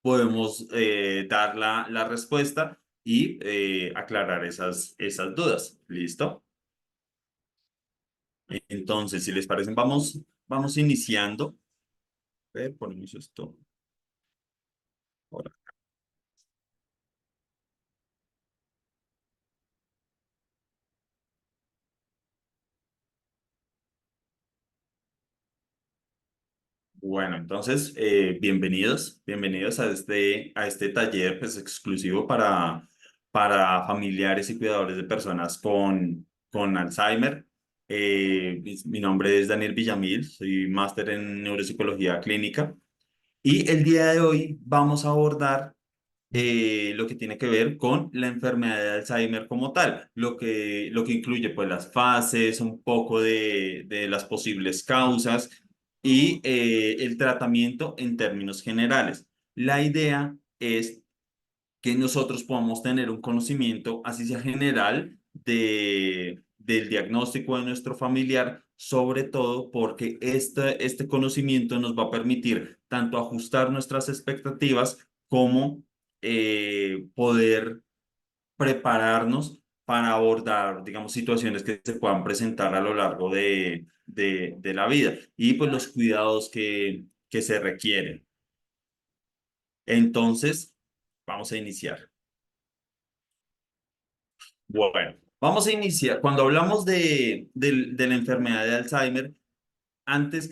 podemos dar la respuesta y aclarar esas dudas. ¿Listo? Entonces, si les parece, vamos iniciando. A ver, ponemos esto ahora. Bueno, entonces, bienvenidos a este taller pues, exclusivo para familiares y cuidadores de personas con Alzheimer. Mi nombre es Daniel Villamil, soy máster en neuropsicología clínica y el día de hoy vamos a abordar lo que tiene que ver con la enfermedad de Alzheimer como tal, lo que incluye pues las fases, un poco de las posibles causas y el tratamiento en términos generales. La idea es que nosotros podamos tener un conocimiento, así sea general, del diagnóstico de nuestro familiar, sobre todo porque este conocimiento nos va a permitir tanto ajustar nuestras expectativas como poder prepararnos para abordar, digamos, situaciones que se puedan presentar a lo largo de la vida y pues los cuidados que se requieren. Entonces, vamos a iniciar. Bueno, vamos a iniciar. Cuando hablamos de la enfermedad de Alzheimer, antes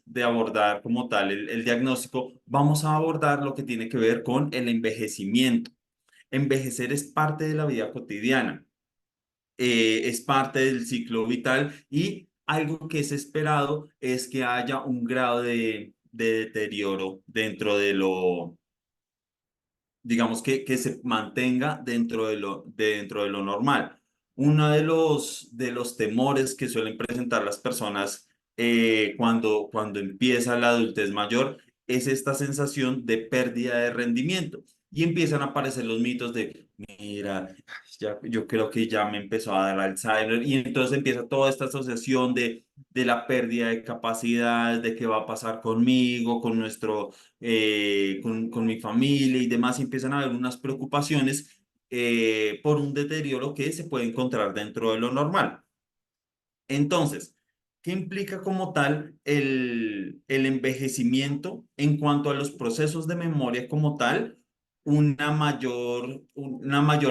de abordar como tal el diagnóstico, vamos a abordar lo que tiene que ver con el envejecimiento. Envejecer es parte de la vida cotidiana, es parte del ciclo vital y algo que es esperado es que haya un grado de deterioro dentro de lo, digamos que se mantenga dentro de lo normal. Uno de los temores que suelen presentar las personas cuando empieza la adultez mayor es esta sensación de pérdida de rendimiento. Y empiezan a aparecer los mitos de, mira, ya, yo creo que ya me empezó a dar Alzheimer. Y entonces empieza toda esta asociación de la pérdida de capacidad, de qué va a pasar conmigo, con mi familia y demás, y empiezan a haber unas preocupaciones por un deterioro que se puede encontrar dentro de lo normal. Entonces, ¿qué implica como tal el envejecimiento en cuanto a los procesos de memoria como tal? Una mayor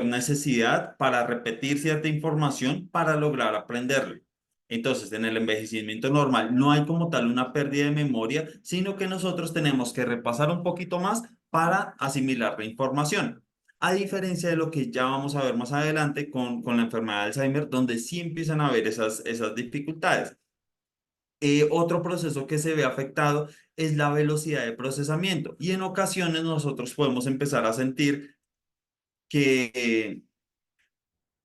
necesidad para repetir cierta información para lograr aprenderlo. Entonces, en el envejecimiento normal no hay como tal una pérdida de memoria, sino que nosotros tenemos que repasar un poquito más para asimilar la información. A diferencia de lo que ya vamos a ver más adelante con la enfermedad de Alzheimer, donde sí empiezan a haber esas dificultades. Otro proceso que se ve afectado es la velocidad de procesamiento y en ocasiones nosotros podemos empezar a sentir que,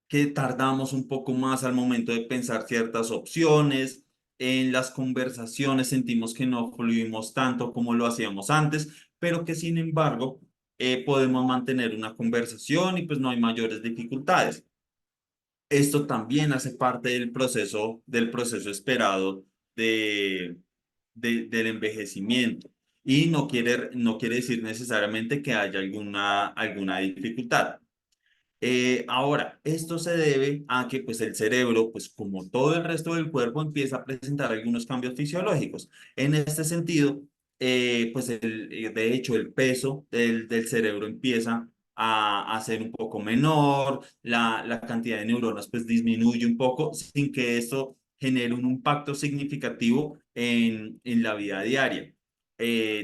que tardamos un poco más al momento de pensar ciertas opciones. En las conversaciones sentimos que no fluimos tanto como lo hacíamos antes, pero que sin embargo podemos mantener una conversación y pues no hay mayores dificultades. Esto también hace parte del proceso esperado de, del envejecimiento y no quiere decir necesariamente que haya alguna dificultad. Ahora, esto se debe a que pues, el cerebro, pues como todo el resto del cuerpo, empieza a presentar algunos cambios fisiológicos. En este sentido, pues de hecho el peso del cerebro empieza a ser un poco menor, la cantidad de neuronas pues disminuye un poco sin que esto genere un impacto significativo en la vida diaria.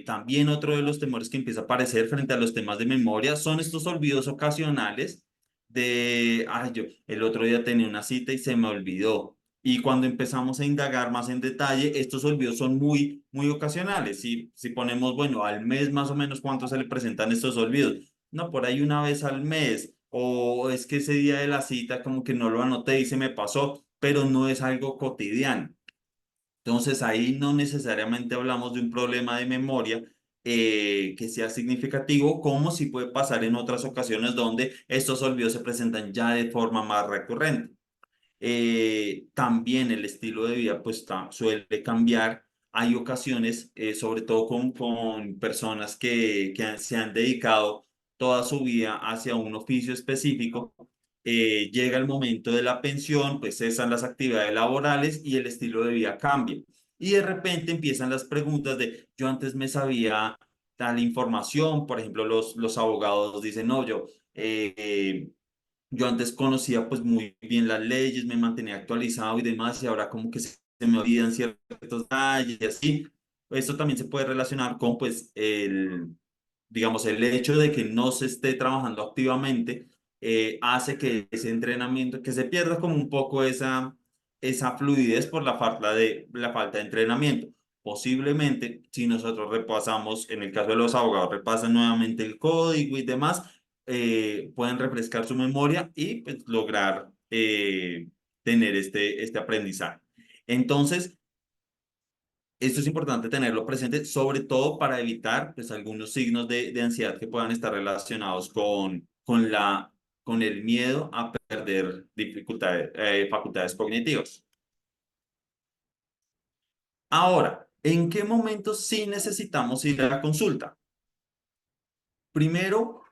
También otro de los temores que empieza a aparecer frente a los temas de memoria son estos olvidos ocasionales yo el otro día tenía una cita y se me olvidó. Y cuando empezamos a indagar más en detalle, estos olvidos son muy, muy ocasionales. Si ponemos, bueno, al mes más o menos cuánto se le presentan estos olvidos. No, por ahí una vez al mes. O es que ese día de la cita como que no lo anoté y se me pasó, pero no es algo cotidiano. Entonces ahí no necesariamente hablamos de un problema de memoria que sea significativo, como si puede pasar en otras ocasiones donde estos olvidos se presentan ya de forma más recurrente. También el estilo de vida pues suele cambiar hay ocasiones, sobre todo con personas que se han dedicado toda su vida hacia un oficio específico, llega el momento de la pensión, pues cesan las actividades laborales y el estilo de vida cambia. Y de repente empiezan las preguntas de, yo antes me sabía tal información, por ejemplo, los abogados dicen, no, yo antes conocía pues muy bien las leyes, me mantenía actualizado y demás, y ahora como que se me olvidan ciertos detalles y así. Esto también se puede relacionar con pues digamos, el hecho de que no se esté trabajando activamente hace que ese entrenamiento, que se pierda como un poco esa fluidez por la falta de entrenamiento. Posiblemente, si nosotros repasamos, en el caso de los abogados, repasan nuevamente el código y demás, pueden refrescar su memoria y pues, lograr tener este aprendizaje. Entonces, esto es importante tenerlo presente, sobre todo para evitar pues, algunos signos de ansiedad que puedan estar relacionados con el miedo a perder facultades cognitivas. Ahora, ¿en qué momentos sí necesitamos ir a la consulta? Primero,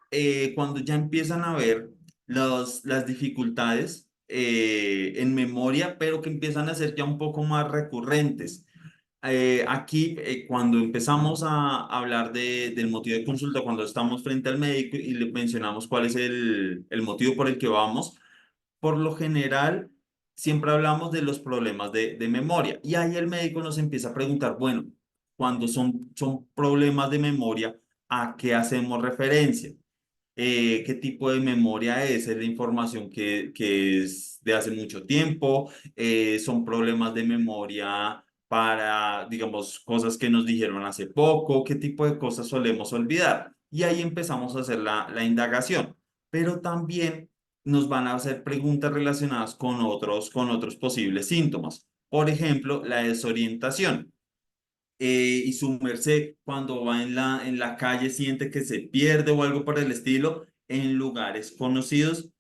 cuando ya empiezan a ver las dificultades en memoria, pero que empiezan a ser ya un poco más recurrentes. Aquí, cuando empezamos a hablar del motivo de consulta, cuando estamos frente al médico y le mencionamos cuál es el motivo por el que vamos, por lo general, siempre hablamos de los problemas de memoria. Y ahí el médico nos empieza a preguntar, bueno, cuando son problemas de memoria, ¿a qué hacemos referencia? ¿Qué tipo de memoria es? ¿Es la información que es de hace mucho tiempo? ¿Son problemas de memoria para, digamos, cosas que nos dijeron hace poco? ¿Qué tipo de cosas solemos olvidar? Y ahí empezamos a hacer la indagación. Pero también nos van a hacer preguntas relacionadas con otros posibles síntomas. Por ejemplo, la desorientación y su merced cuando va en la calle siente que se pierde o algo por el estilo en lugares conocidos.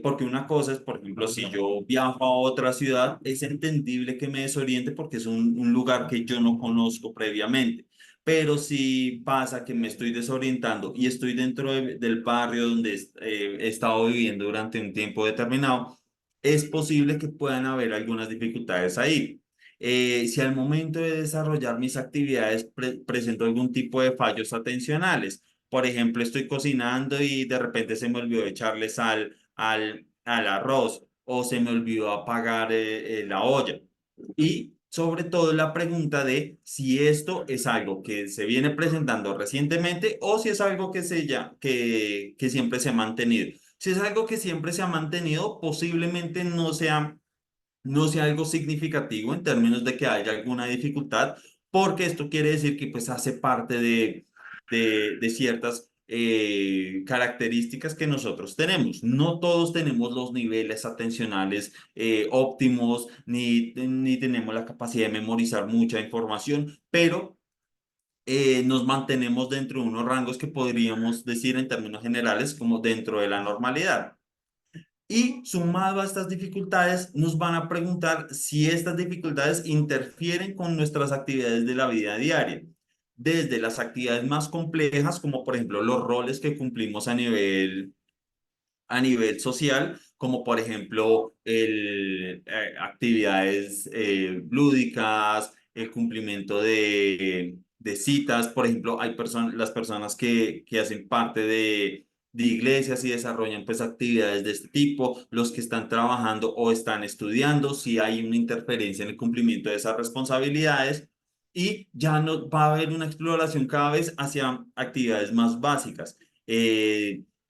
Porque una cosa es, por ejemplo, si yo viajo a otra ciudad, es entendible que me desoriente porque es un lugar que yo no conozco previamente. Pero si pasa que me estoy desorientando y estoy dentro del barrio donde he estado viviendo durante un tiempo determinado, es posible que puedan haber algunas dificultades ahí. Si al momento de desarrollar mis actividades presento algún tipo de fallos atencionales. Por ejemplo, estoy cocinando y de repente se me olvidó echarle sal al arroz o se me olvidó apagar la olla. Y sobre todo la pregunta de si esto es algo que se viene presentando recientemente o si es algo que siempre se ha mantenido. Si es algo que siempre se ha mantenido, posiblemente no sea algo significativo en términos de que haya alguna dificultad, porque esto quiere decir que pues hace parte de ciertas características que nosotros tenemos. No todos tenemos los niveles atencionales óptimos, ni tenemos la capacidad de memorizar mucha información, pero nos mantenemos dentro de unos rangos que podríamos decir en términos generales como dentro de la normalidad. Y sumado a estas dificultades, nos van a preguntar si estas dificultades interfieren con nuestras actividades de la vida diaria, desde las actividades más complejas, como por ejemplo los roles que cumplimos a nivel social, como por ejemplo actividades lúdicas, el cumplimiento de citas. Por ejemplo, las personas que hacen parte de iglesias y desarrollan pues actividades de este tipo, los que están trabajando o están estudiando, si hay una interferencia en el cumplimiento de esas responsabilidades. Y ya no va a haber una exploración cada vez hacia actividades más básicas.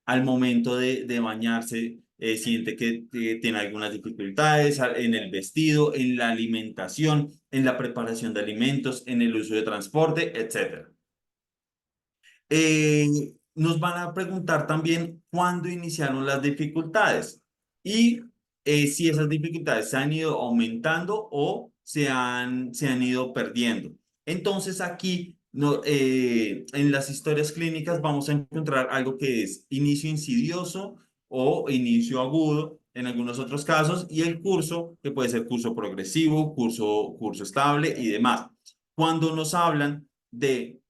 Al momento de bañarse, siente que tiene algunas dificultades en el vestido, en la alimentación, en la preparación de alimentos, en el uso de transporte, etcétera. Nos van a preguntar también cuándo iniciaron las dificultades y si esas dificultades se han ido aumentando o se han ido perdiendo. Entonces aquí no, en las historias clínicas vamos a encontrar algo que es inicio insidioso o inicio agudo en algunos otros casos y el curso que puede ser curso progresivo, curso estable y demás. Cuando nos hablan de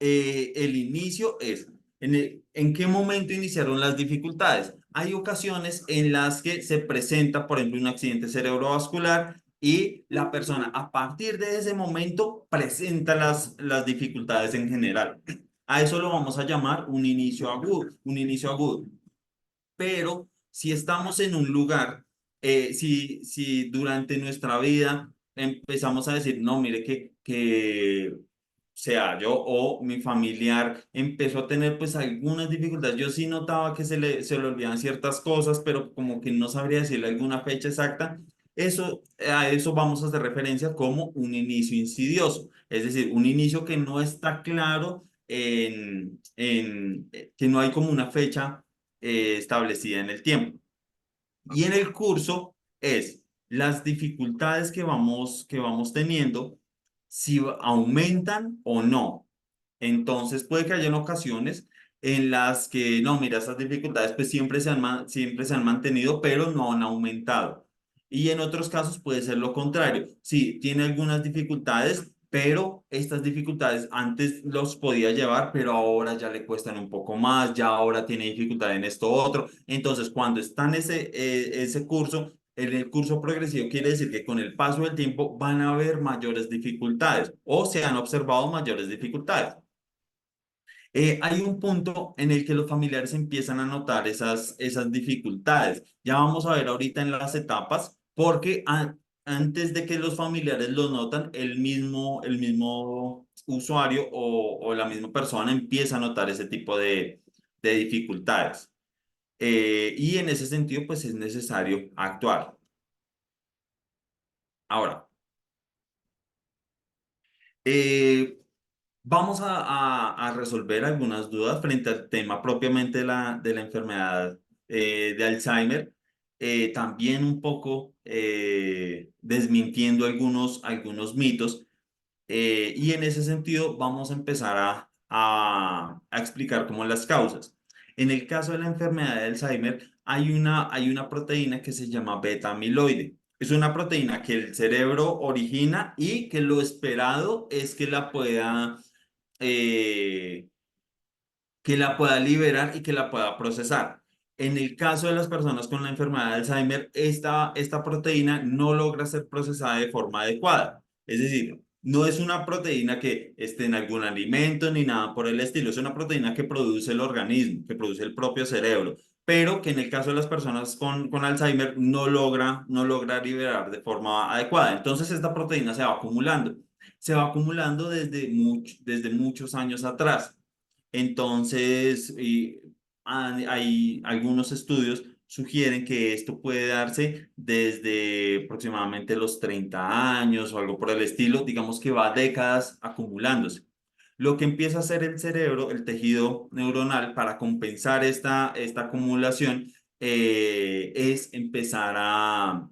el inicio es en qué momento iniciaron las dificultades. Hay ocasiones en las que se presenta, por ejemplo, un accidente cerebrovascular y la persona a partir de ese momento presenta las dificultades en general. A eso lo vamos a llamar un inicio agudo. Pero si estamos en un lugar, si durante nuestra vida empezamos a decir, no, mire que sea yo o mi familiar empezó a tener pues algunas dificultades, yo sí notaba que se le olvidaban ciertas cosas, pero como que no sabría decirle alguna fecha exacta, a eso vamos a hacer referencia como un inicio insidioso, es decir, un inicio que no está claro que no hay como una fecha establecida en el tiempo. Y en el curso es las dificultades que vamos teniendo, si aumentan o no. Entonces puede que haya ocasiones en las que, no, mira, esas dificultades pues siempre se han mantenido, pero no han aumentado. Y en otros casos puede ser lo contrario. Sí, tiene algunas dificultades, pero estas dificultades antes los podía llevar, pero ahora ya le cuestan un poco más, ya ahora tiene dificultad en esto otro. Entonces, cuando está en ese curso, en el curso progresivo quiere decir que con el paso del tiempo van a haber mayores dificultades o se han observado mayores dificultades. Hay un punto en el que los familiares empiezan a notar esas dificultades. Ya vamos a ver ahorita en las etapas, porque antes de que los familiares lo notan, el mismo usuario o la misma persona empieza a notar ese tipo de dificultades. Y en ese sentido, pues es necesario actuar. Ahora, eh, vamos a resolver algunas dudas frente al tema propiamente de la enfermedad de Alzheimer. También un poco desmintiendo algunos mitos. Y en ese sentido vamos a empezar a explicar cómo las causas. En el caso de la enfermedad de Alzheimer, hay una proteína que se llama beta amiloide. Es una proteína que el cerebro origina y que lo esperado es eh, que la pueda liberar y que la pueda procesar. En el caso de las personas con la enfermedad de Alzheimer, esta proteína no logra ser procesada de forma adecuada. Es decir, no es una proteína que esté en algún alimento ni nada por el estilo. Es una proteína que produce el organismo, que produce el propio cerebro, pero que en el caso de las personas con Alzheimer no logra liberar de forma adecuada. Entonces, esta proteína se va acumulando. Se va acumulando desde muchos años atrás. Entonces, hay algunos estudios sugieren que esto puede darse desde aproximadamente los 30 años o algo por el estilo, digamos que va décadas acumulándose. Lo que empieza a hacer el cerebro, el tejido neuronal, para compensar esta acumulación, es empezar a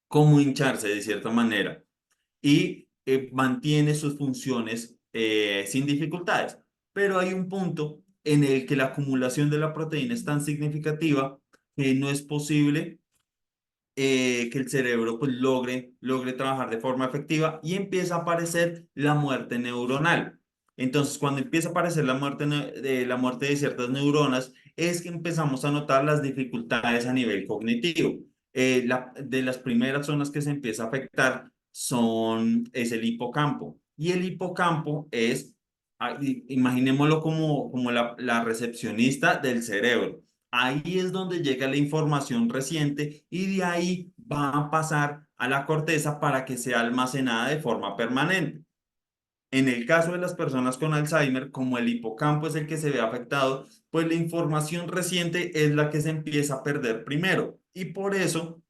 como hincharse de cierta manera y mantiene sus funciones sin dificultades. Pero hay un punto en el que la acumulación de la proteína es tan significativa que no es posible que el cerebro pues logre trabajar de forma efectiva y empieza a aparecer la muerte neuronal. Entonces, cuando empieza a aparecer la muerte de ciertas neuronas, es que empezamos a notar las dificultades a nivel cognitivo. De las primeras zonas que se empieza a afectar es el hipocampo. Y el hipocampo imaginémoslo como la recepcionista del cerebro. Ahí es donde llega la información reciente y de ahí va a pasar a la corteza para que sea almacenada de forma permanente. En el caso de las personas con Alzheimer, como el hipocampo es el que se ve afectado, pues la información reciente es la que se empieza a perder primero. Y por eso,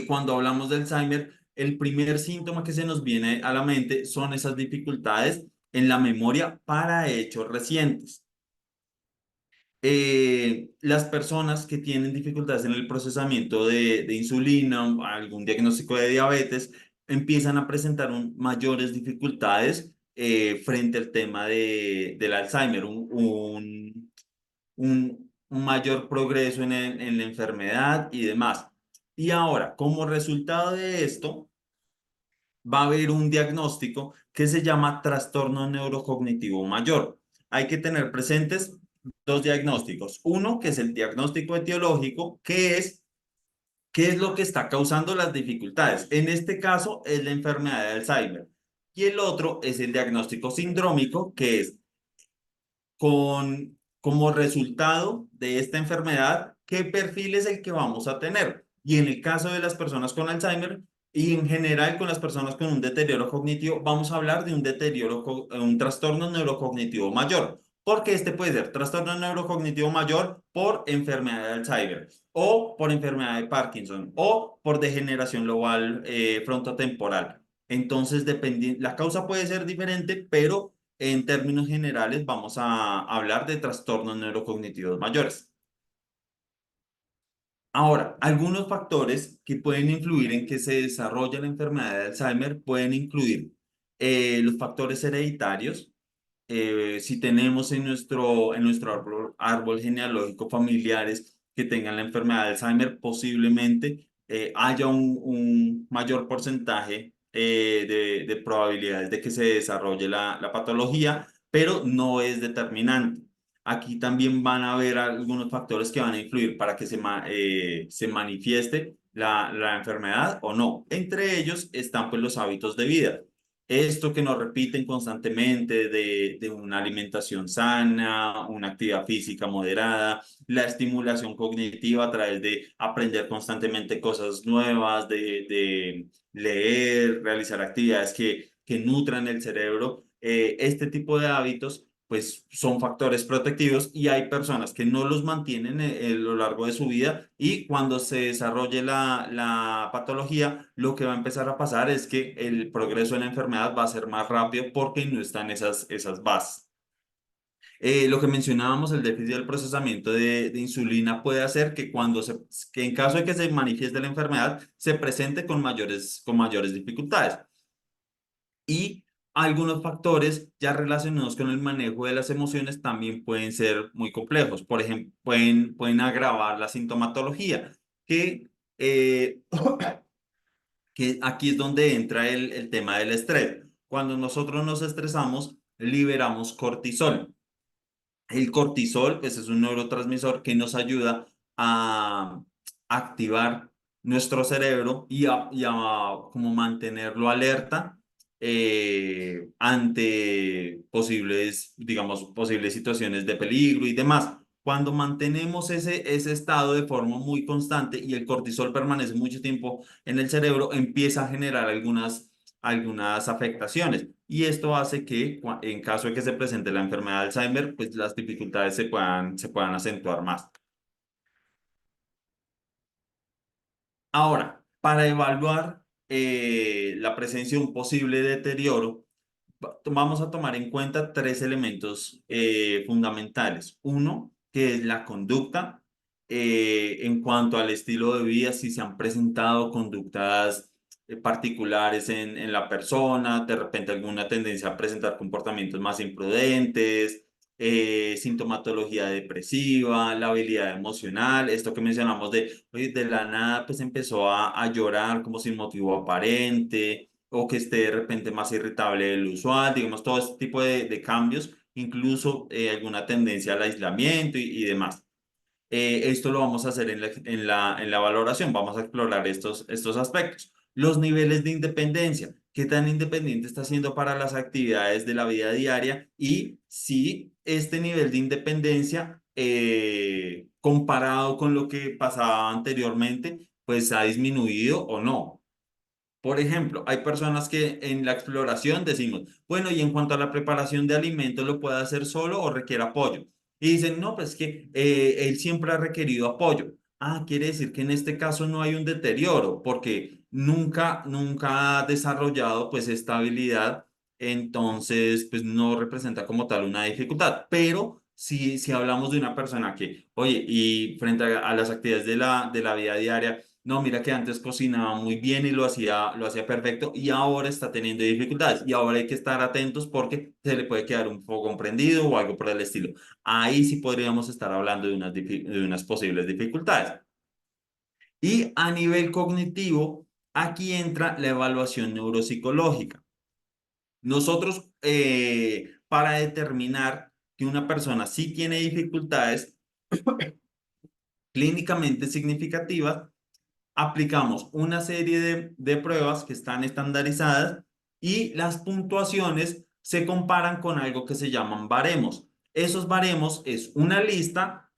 cuando hablamos de Alzheimer, el primer síntoma que se nos viene a la mente son esas dificultades en la memoria para hechos recientes. Las personas que tienen dificultades en el procesamiento de insulina, algún diagnóstico de diabetes, empiezan a presentar mayores dificultades frente al tema del Alzheimer, un mayor progreso en la enfermedad y demás. Y ahora, como resultado de esto, va a haber un diagnóstico que se llama trastorno neurocognitivo mayor. Hay que tener presentes dos diagnósticos. Uno, que es el diagnóstico etiológico, que es qué es lo que está causando las dificultades. En este caso es la enfermedad de Alzheimer. Y el otro es el diagnóstico sindrómico, que es como resultado de esta enfermedad, ¿qué perfil es el que vamos a tener? Y en el caso de las personas con Alzheimer y en general con las personas con un deterioro cognitivo, vamos a hablar de un un trastorno neurocognitivo mayor, porque este puede ser trastorno neurocognitivo mayor por enfermedad de Alzheimer o por enfermedad de Parkinson o por degeneración global frontotemporal. Entonces, la causa puede ser diferente, pero en términos generales, vamos a hablar de trastornos neurocognitivos mayores. Ahora, algunos factores que pueden influir en que se desarrolle la enfermedad de Alzheimer pueden incluir los factores hereditarios. Si tenemos en nuestro árbol genealógico familiares que tengan la enfermedad de Alzheimer, posiblemente haya un mayor porcentaje de probabilidades de que se desarrolle la patología, pero no es determinante. Aquí también van a haber algunos factores que van a influir para que se manifieste la enfermedad o no. Entre ellos están pues los hábitos de vida. Esto que nos repiten constantemente de una alimentación sana, una actividad física moderada, la estimulación cognitiva a través de aprender constantemente cosas nuevas, de leer, realizar actividades que nutran el cerebro. Este tipo de hábitos pues son factores protectivos y hay personas que no los mantienen a lo largo de su vida y cuando se desarrolle la patología, lo que va a empezar a pasar es que el progreso de la enfermedad va a ser más rápido porque no están esas bases. Lo que mencionábamos, el déficit del procesamiento de insulina puede hacer que que en caso de que se manifieste la enfermedad, se presente con mayores dificultades. Y algunos factores ya relacionados con el manejo de las emociones también pueden ser muy complejos. Por ejemplo, pueden agravar la sintomatología, eh, que aquí es donde entra el tema del estrés. Cuando nosotros nos estresamos, liberamos cortisol. El cortisol, pues, es un neurotransmisor que nos ayuda a activar nuestro cerebro y a como mantenerlo alerta ante posibles, digamos, posibles situaciones de peligro y demás. Cuando mantenemos ese estado de forma muy constante y el cortisol permanece mucho tiempo en el cerebro, empieza a generar algunas afectaciones. Y esto hace que en caso de que se presente la enfermedad de Alzheimer, pues las dificultades se puedan acentuar más. Ahora, para evaluar la presencia de un posible deterioro, vamos a tomar en cuenta tres elementos fundamentales. Uno, que es la conducta. En cuanto al estilo de vida, si se han presentado conductas particulares en la persona, de repente alguna tendencia a presentar comportamientos más imprudentes, sintomatología depresiva, la habilidad emocional, esto que mencionamos oye, de la nada pues empezó a llorar como sin motivo aparente o que esté de repente más irritable del usual, digamos, todo este tipo de cambios, incluso alguna tendencia al aislamiento y demás. Esto lo vamos a hacer en la valoración, vamos a explorar estos aspectos. Los niveles de independencia, qué tan independiente está siendo para las actividades de la vida diaria y si este nivel de independencia comparado con lo que pasaba anteriormente, pues ha disminuido o no. Por ejemplo, hay personas que en la exploración decimos, bueno, y en cuanto a la preparación de alimentos, ¿lo puede hacer solo o requiere apoyo? Y dicen, no, pues que él siempre ha requerido apoyo. Ah, quiere decir que en este caso no hay un deterioro, porque nunca ha desarrollado pues esta habilidad, entonces pues no representa como tal una dificultad. Pero si hablamos de una persona que, oye, y frente a las actividades de la vida diaria, no, mira que antes cocinaba muy bien y lo hacía perfecto y ahora está teniendo dificultades y ahora hay que estar atentos porque se le puede quedar un poco comprendido o algo por el estilo. Ahí sí podríamos estar hablando de unas posibles dificultades. Y a nivel cognitivo, aquí entra la evaluación neuropsicológica. Nosotros, para determinar que una persona sí tiene dificultades clínicamente significativas, aplicamos una serie de pruebas que están estandarizadas y las puntuaciones se comparan con algo que se llaman baremos. Esos baremos es una lista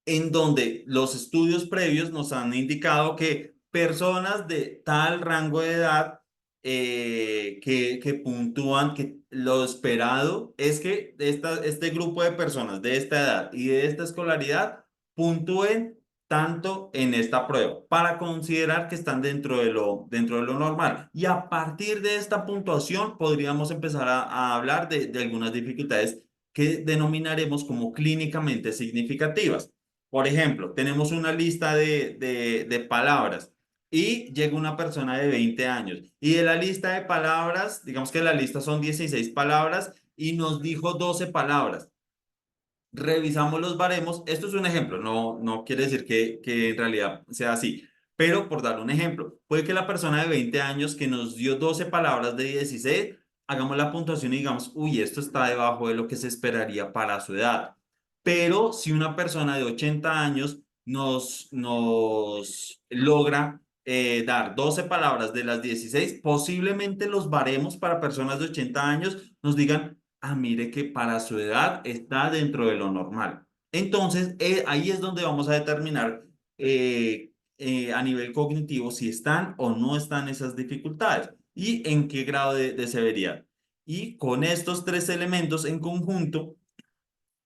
en donde los estudios previos nos han indicado que personas de tal rango de edad que puntúan, que lo esperado es que este grupo de personas de esta edad y de esta escolaridad puntúen tanto en esta prueba para considerar que están dentro de lo normal. Y a partir de esta puntuación podríamos empezar a hablar de algunas dificultades que denominaremos como clínicamente significativas. Por ejemplo, tenemos una lista de palabras y llega una persona de 20 años y de la lista de palabras, digamos que la lista son 16 palabras y nos dijo 12 palabras. Revisamos los baremos. Esto es un ejemplo, no quiere decir que en realidad sea así, pero por dar un ejemplo, puede que la persona de 20 años que nos dio 12 palabras de 16 hagamos la puntuación y digamos, uy, esto está debajo de lo que se esperaría para su edad. Pero si una persona de 80 años nos logra dar 12 palabras de las 16, posiblemente los baremos para personas de 80 años nos digan, ah, mire que para su edad está dentro de lo normal. Entonces, ahí es donde vamos a determinar a nivel cognitivo si están o no están esas dificultades y en qué grado de severidad. Y con estos tres elementos en conjunto,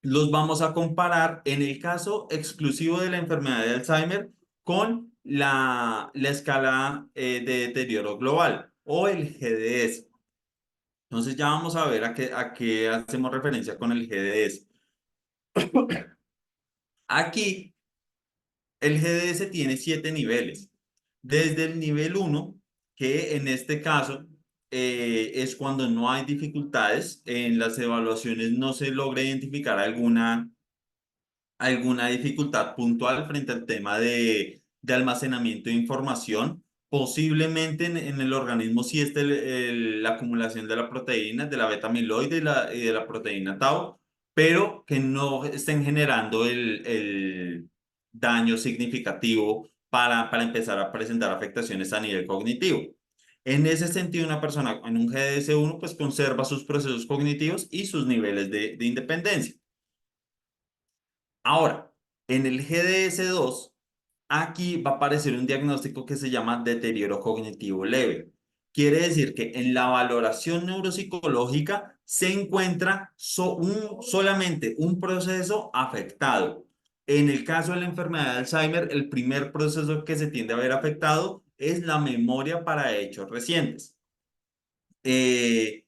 los vamos a comparar en el caso exclusivo de la enfermedad de Alzheimer con la escala de deterioro global o el GDS. Entonces ya vamos a ver a qué hacemos referencia con el GDS. Aquí el GDS tiene 7 niveles. Desde el nivel 1, que en este caso es cuando no hay dificultades, en las evaluaciones no se logra identificar alguna dificultad puntual frente al tema de almacenamiento de información. Posiblemente en el organismo sí esté la acumulación de la proteína, de la beta amiloide y de la proteína tau, pero que no estén generando el daño significativo para empezar a presentar afectaciones a nivel cognitivo. En ese sentido, una persona en un GDS1 pues conserva sus procesos cognitivos y sus niveles de independencia. Ahora, en el GDS2, aquí va a aparecer un diagnóstico que se llama deterioro cognitivo leve. Quiere decir que en la valoración neuropsicológica se encuentra solamente un proceso afectado. En el caso de la enfermedad de Alzheimer, el primer proceso que se tiende a ver afectado es la memoria para hechos recientes. Eh,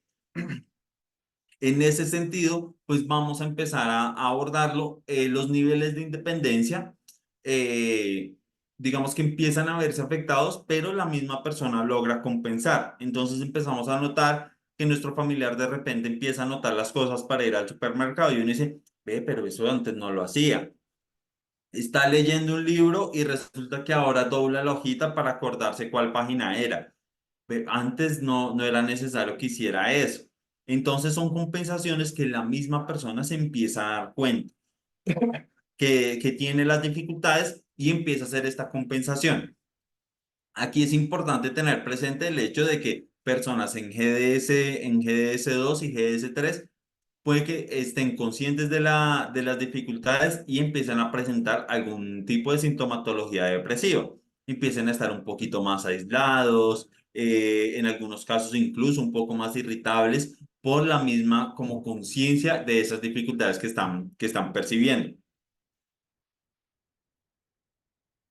En ese sentido, pues vamos a empezar a abordarlo. Los niveles de independencia, eh, digamos que empiezan a verse afectados, pero la misma persona logra compensar. Entonces empezamos a notar que nuestro familiar de repente empieza a notar las cosas para ir al supermercado y uno dice, ve, pero eso antes no lo hacía. Está leyendo un libro y resulta que ahora dobla la hojita para acordarse cuál página era. Antes no era necesario que hiciera eso. Entonces son compensaciones que la misma persona se empieza a dar cuenta que tiene las dificultades y empieza a hacer esta compensación. Aquí es importante tener presente el hecho de que personas en GDS2 y GDS3 puede que estén conscientes de las dificultades y empiecen a presentar algún tipo de sintomatología depresiva. Empiecen a estar un poquito más aislados, en algunos casos incluso un poco más irritables por la misma como conciencia de esas dificultades que están percibiendo.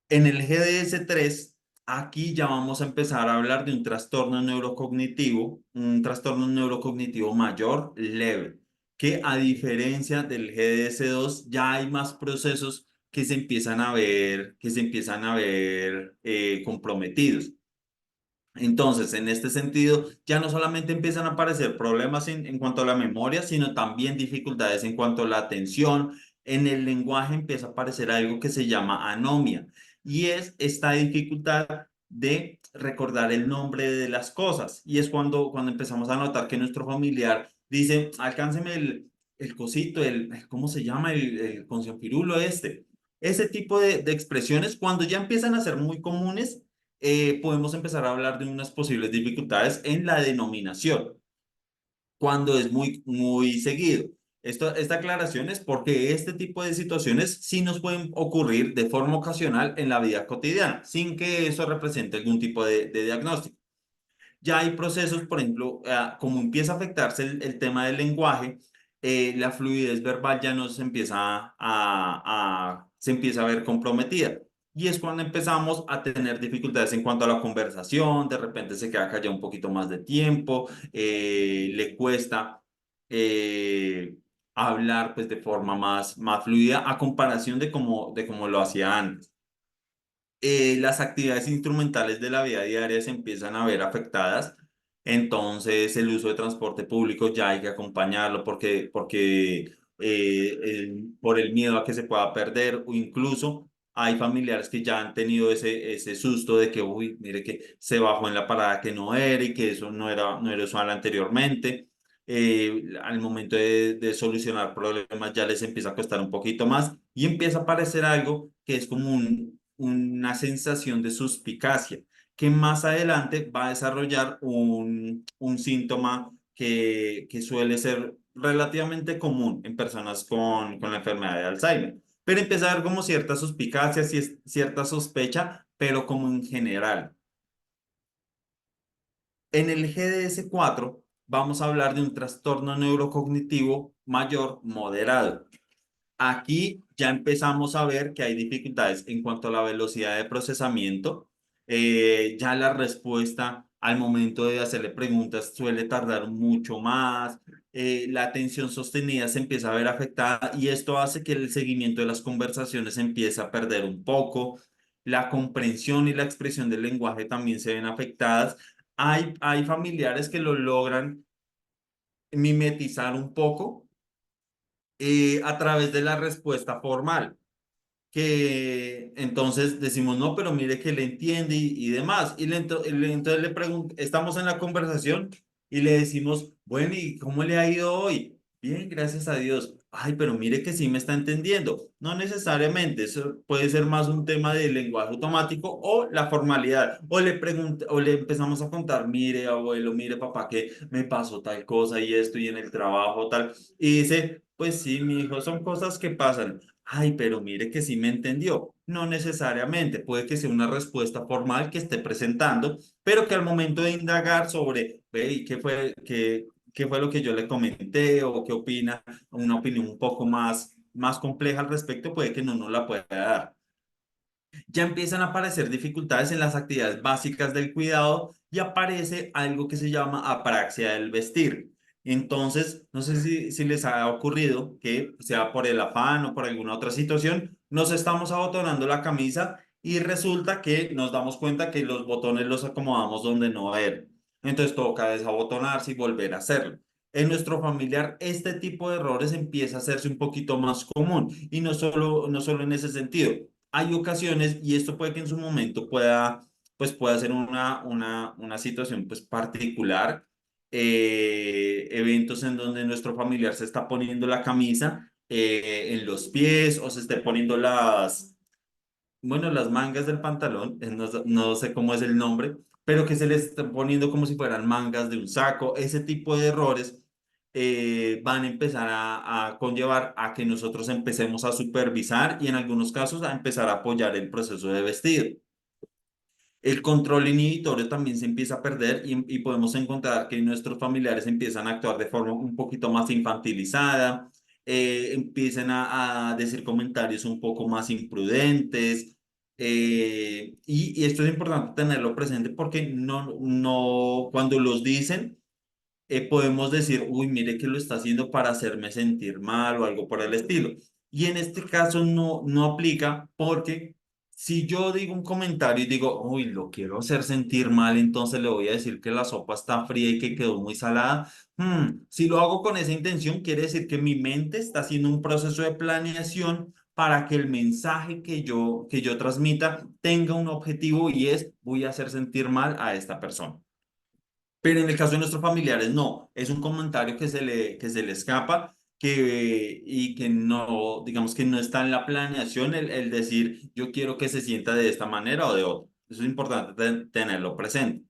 En el GDS3, aquí ya vamos a empezar a hablar de un trastorno neurocognitivo mayor, leve, que a diferencia del GDS2 ya hay más procesos que se empiezan a ver comprometidos. Entonces, en este sentido, ya no solamente empiezan a aparecer problemas en cuanto a la memoria, sino también dificultades en cuanto a la atención. En el lenguaje empieza a aparecer algo que se llama anomia y es esta dificultad de recordar el nombre de las cosas. Y es cuando empezamos a notar que nuestro familiar dice, alcánceme el cosito, ¿cómo se llama? El concionfirulo este. Ese tipo de expresiones, cuando ya empiezan a ser muy comunes, podemos empezar a hablar de unas posibles dificultades en la denominación cuando es muy seguido. Esta aclaración es porque este tipo de situaciones sí nos pueden ocurrir de forma ocasional en la vida cotidiana, sin que eso represente algún tipo de diagnóstico. Ya hay procesos, por ejemplo, como empieza a afectarse el tema del lenguaje, la fluidez verbal ya nos empieza se empieza a ver comprometida. Y es cuando empezamos a tener dificultades en cuanto a la conversación, de repente se queda callado un poquito más de tiempo, le cuesta eh, hablar pues de forma más fluida a comparación de cómo lo hacía antes. Las actividades instrumentales de la vida diaria se empiezan a ver afectadas. Entonces, el uso de transporte público ya hay que acompañarlo por el miedo a que se pueda perder o incluso hay familiares que ya han tenido ese susto de que, uy, mire que se bajó en la parada que no era y que eso no era usual anteriormente. Al momento de solucionar problemas ya les empieza a costar un poquito más y empieza a aparecer algo que es como una sensación de suspicacia, que más adelante va a desarrollar un síntoma que suele ser relativamente común en personas con la enfermedad de Alzheimer. Pero empieza a haber como cierta suspicacia, cierta sospecha, pero como en general. En el GDS4 vamos a hablar de un trastorno neurocognitivo mayor moderado. Aquí ya empezamos a ver que hay dificultades en cuanto a la velocidad de procesamiento. Ya la respuesta al momento de hacerle preguntas suele tardar mucho más. La atención sostenida se empieza a ver afectada y esto hace que el seguimiento de las conversaciones empiece a perder un poco. La comprensión y la expresión del lenguaje también se ven afectadas. Hay familiares que lo logran mimetizar un poco a través de la respuesta formal que entonces decimos, no, pero mire que le entiende y demás. Entonces le pregunto, estamos en la conversación y le decimos, bueno, ¿y cómo le ha ido hoy? Bien, gracias a Dios. Ay, pero mire que sí me está entendiendo. No necesariamente, eso puede ser más un tema de lenguaje automático o la formalidad. O le empezamos a contar, mire, abuelo, mire, papá, que me pasó tal cosa y esto y en el trabajo tal. Y dice, pues sí, mi hijo, son cosas que pasan. Ay, pero mire que sí me entendió. No necesariamente, puede que sea una respuesta formal que esté presentando, pero que al momento de indagar sobre, ve, ¿y qué fue lo que yo le comenté o qué opina? Una opinión un poco más compleja al respecto, puede que no nos la pueda dar. Ya empiezan a aparecer dificultades en las actividades básicas del cuidado y aparece algo que se llama apraxia del vestir. Entonces, no sé si les ha ocurrido que sea por el afán o por alguna otra situación, nos estamos abotonando la camisa y resulta que nos damos cuenta que los botones los acomodamos donde no eran. Entonces toca desabotonarse y volver a hacerlo. En nuestro familiar, este tipo de errores empieza a hacerse un poquito más común y no solo en ese sentido. Hay ocasiones, y esto puede que en su momento pueda ser una situación pues particular, eventos en donde nuestro familiar se está poniendo la camisa en los pies o se esté poniendo las mangas del pantalón, no sé cómo es el nombre, pero que se le está poniendo como si fueran mangas de un saco. Ese tipo de errores van a empezar a conllevar a que nosotros empecemos a supervisar y en algunos casos a empezar a apoyar el proceso de vestido. El control inhibitorio también se empieza a perder y podemos encontrar que nuestros familiares empiezan a actuar de forma un poquito más infantilizada, empiezan a decir comentarios un poco más imprudentes. Y esto es importante tenerlo presente porque cuando los dicen, podemos decir, uy, mire que lo está haciendo para hacerme sentir mal o algo por el estilo. Y en este caso no aplica porque si yo digo un comentario y digo, uy, lo quiero hacer sentir mal, entonces le voy a decir que la sopa está fría y que quedó muy salada. Si lo hago con esa intención, quiere decir que mi mente está haciendo un proceso de planeación para que el mensaje que yo transmita tenga un objetivo y es voy a hacer sentir mal a esta persona. Pero en el caso de nuestros familiares, no, es un comentario que se le escapa y que no, digamos que no está en la planeación el decir yo quiero que se sienta de esta manera o de otra. Eso es importante tenerlo presente.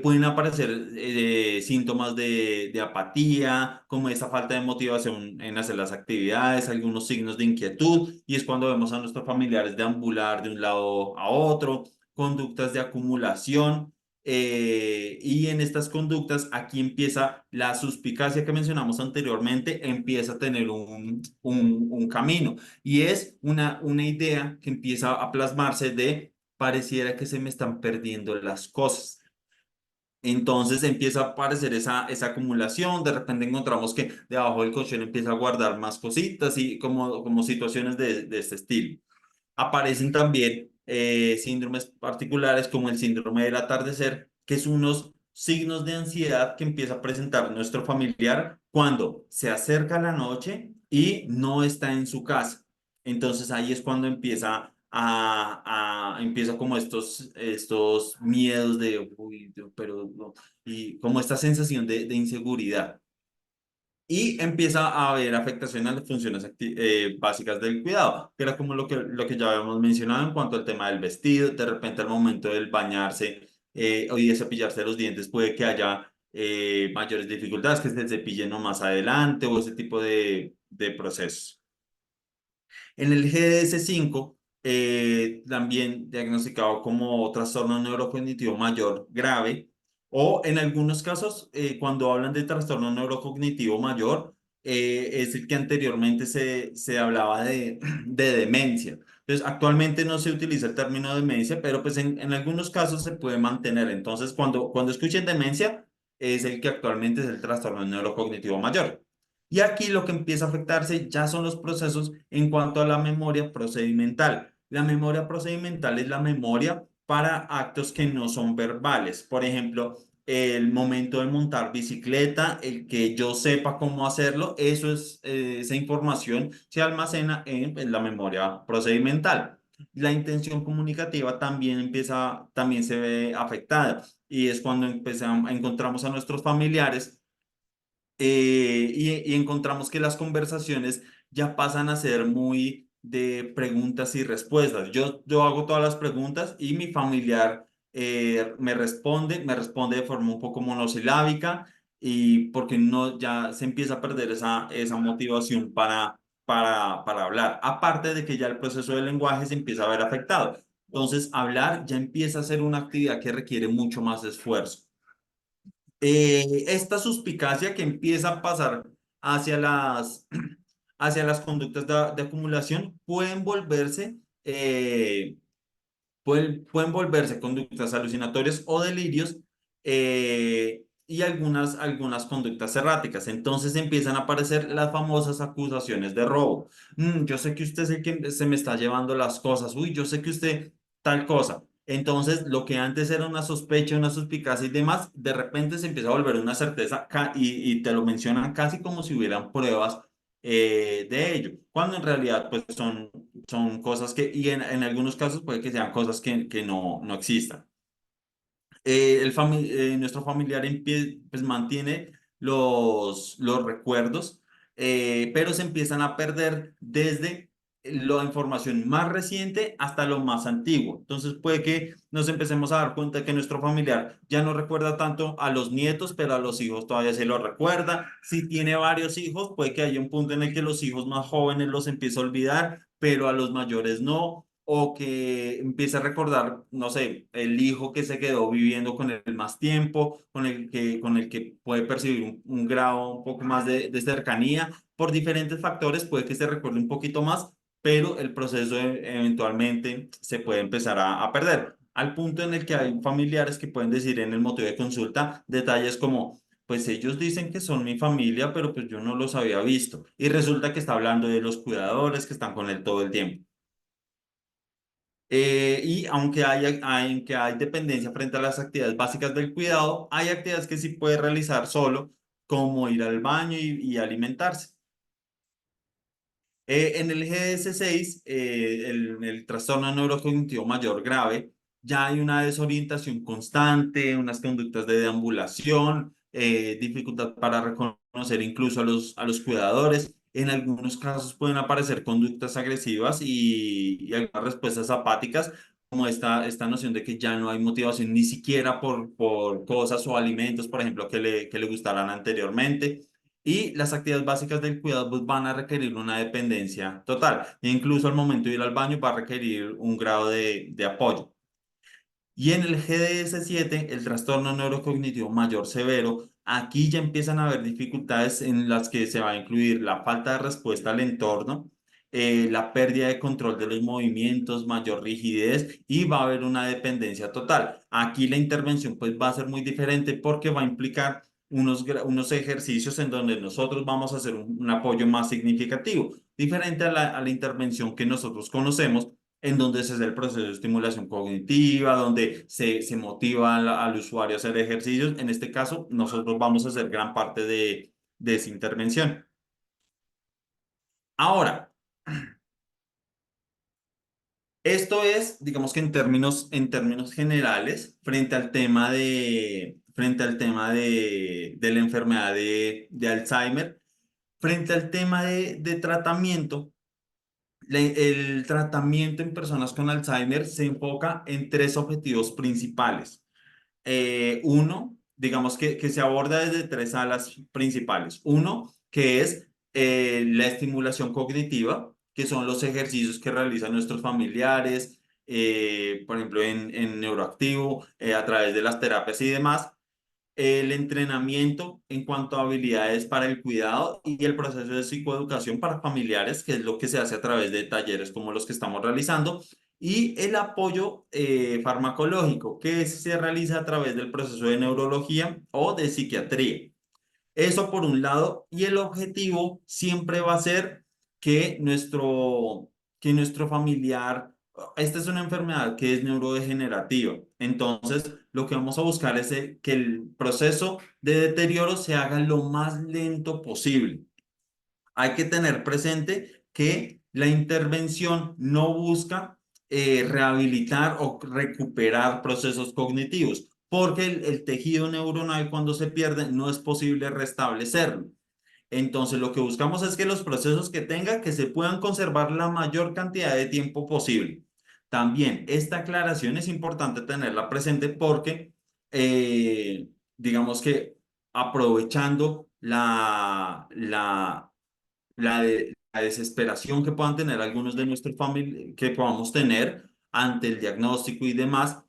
Pueden aparecer síntomas de apatía, como esa falta de motivación en hacer las actividades, algunos signos de inquietud, y es cuando vemos a nuestros familiares deambular de un lado a otro, conductas de acumulación. Y en estas conductas, aquí empieza la suspicacia que mencionamos anteriormente, empieza a tener un camino y es una idea que empieza a plasmarse de pareciera que se me están perdiendo las cosas. Entonces empieza a aparecer esa acumulación, de repente encontramos que debajo del colchón empieza a guardar más cositas y como situaciones de este estilo. Aparecen también síndromes particulares como el síndrome del atardecer, que son unos signos de ansiedad que empieza a presentar nuestro familiar cuando se acerca la noche y no está en su casa. Entonces ahí es cuando empieza como estos miedos de, uy, pero, no", y como esta sensación de inseguridad y empieza a haber afectación a las funciones básicas del cuidado, que era como lo que ya habíamos mencionado en cuanto al tema del vestido, de repente al momento del bañarse y de cepillarse los dientes puede que haya mayores dificultades, que se cepillen no más adelante o ese tipo de procesos. En el GDS5, también diagnosticado como trastorno neurocognitivo mayor grave, o en algunos casos, cuando hablan de trastorno neurocognitivo mayor, es el que anteriormente se hablaba de demencia. Entonces, actualmente no se utiliza el término demencia, pero pues en algunos casos se puede mantener. Entonces, cuando escuchen demencia, es el que actualmente es el trastorno neurocognitivo mayor. Y aquí lo que empieza a afectarse ya son los procesos en cuanto a la memoria procedimental. La memoria procedimental es la memoria para actos que no son verbales. Por ejemplo, el momento de montar bicicleta, el que yo sepa cómo hacerlo, esa información se almacena en la memoria procedimental. La intención comunicativa también se ve afectada y es cuando encontramos a nuestros familiares y encontramos que las conversaciones ya pasan a ser muy de preguntas y respuestas. Yo hago todas las preguntas y mi familiar me responde de forma un poco monosilábica y porque no, ya se empieza a perder esa motivación para hablar. Aparte de que ya el proceso del lenguaje se empieza a ver afectado. Entonces, hablar ya empieza a ser una actividad que requiere mucho más esfuerzo. Esta suspicacia que empieza a pasar hacia hacia las conductas de acumulación pueden volverse conductas alucinatorias o delirios y algunas conductas erráticas. Entonces empiezan a aparecer las famosas acusaciones de robo. Yo sé que usted es el que se me está llevando las cosas. Uy, yo sé que usted tal cosa. Entonces, lo que antes era una sospecha, una suspicacia y demás, de repente se empieza a volver una certeza y te lo mencionan casi como si hubieran pruebas de ello, cuando en realidad pues son cosas y en algunos casos puede que sean cosas que no existan. Nuestro familiar pues mantiene los recuerdos, pero se empiezan a perder desde la información más reciente hasta lo más antiguo. Entonces puede que nos empecemos a dar cuenta que nuestro familiar ya no recuerda tanto a los nietos, pero a los hijos todavía se lo recuerda. Si tiene varios hijos, puede que haya un punto en el que los hijos más jóvenes los empiece a olvidar, pero a los mayores no o que empiece a recordar, no sé, el hijo que se quedó viviendo con él más tiempo, con el que puede percibir un grado un poco más de cercanía, por diferentes factores puede que se recuerde un poquito más, pero el proceso eventualmente se puede empezar a perder, al punto en el que hay familiares que pueden decir en el motivo de consulta detalles como... Pues ellos dicen que son mi familia, pero pues yo no los había visto. Y resulta que está hablando de los cuidadores que están con él todo el tiempo. Y aunque hay dependencia frente a las actividades básicas del cuidado, hay actividades que sí puede realizar solo, como ir al baño y alimentarse. En el GS6, el trastorno neurocognitivo mayor grave, ya hay una desorientación constante, unas conductas de deambulación, dificultad para reconocer incluso a los cuidadores. En algunos casos pueden aparecer conductas agresivas y algunas respuestas apáticas, como esta noción de que ya no hay motivación ni siquiera por cosas o alimentos, por ejemplo, que le gustaran anteriormente. Y las actividades básicas del cuidado pues, van a requerir una dependencia total. E incluso al momento de ir al baño va a requerir un grado de apoyo. Y en el GDS7, el trastorno neurocognitivo mayor severo, aquí ya empiezan a haber dificultades en las que se va a incluir la falta de respuesta al entorno, la pérdida de control de los movimientos, mayor rigidez y va a haber una dependencia total. Aquí la intervención pues va a ser muy diferente porque va a implicar unos ejercicios en donde nosotros vamos a hacer un apoyo más significativo, diferente a la intervención que nosotros conocemos en donde se hace el proceso de estimulación cognitiva, donde se motiva al usuario a hacer ejercicios. En este caso, nosotros vamos a hacer gran parte de esa intervención. Ahora, esto es, digamos que en términos generales, frente al tema de la enfermedad de Alzheimer, frente al tema de tratamiento. El tratamiento en personas con Alzheimer se enfoca en tres objetivos principales. Uno, digamos que se aborda desde tres alas principales. Uno, que es la estimulación cognitiva, que son los ejercicios que realizan nuestros familiares, por ejemplo, en Neuroactivo, a través de las terapias y demás, el entrenamiento en cuanto a habilidades para el cuidado y el proceso de psicoeducación para familiares, que es lo que se hace a través de talleres como los que estamos realizando, y el apoyo farmacológico, que se realiza a través del proceso de neurología o de psiquiatría. Eso por un lado, y el objetivo siempre va a ser que que nuestro familiar, esta es una enfermedad que es neurodegenerativa, entonces lo que vamos a buscar es que el proceso de deterioro se haga lo más lento posible. Hay que tener presente que la intervención no busca rehabilitar o recuperar procesos cognitivos, porque el tejido neuronal cuando se pierde no es posible restablecerlo. Entonces, lo que buscamos es que los procesos que tenga que se puedan conservar la mayor cantidad de tiempo posible. También esta aclaración es importante tenerla presente porque, digamos que aprovechando la desesperación que puedan tener algunos de nuestros familiares, que podamos tener ante el diagnóstico y demás,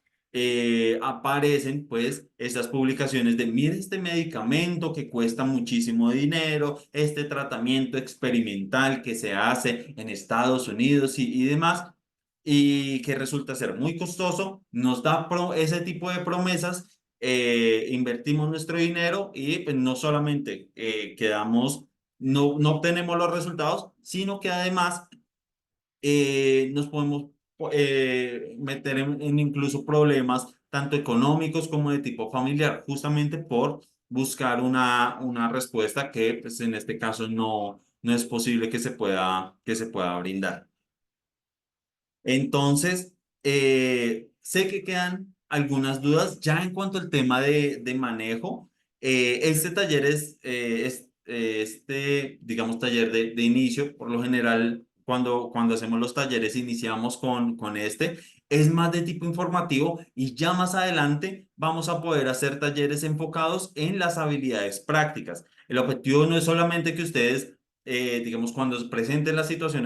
aparecen pues estas publicaciones de, mire este medicamento que cuesta muchísimo dinero, este tratamiento experimental que se hace en Estados Unidos y demás, y que resulta ser muy costoso, nos da ese tipo de promesas, invertimos nuestro dinero y pues no solamente quedamos no obtenemos los resultados, sino que además nos podemos meter en incluso problemas tanto económicos como de tipo familiar, justamente por buscar una respuesta que pues, en este caso no es posible que se pueda brindar. Entonces, sé que quedan algunas dudas ya en cuanto al tema de manejo. Este taller este, digamos, taller de inicio, por lo general, cuando hacemos los talleres, iniciamos con este. Es más de tipo informativo y ya más adelante vamos a poder hacer talleres enfocados en las habilidades prácticas. El objetivo no es solamente que ustedes, digamos, cuando presenten las situaciones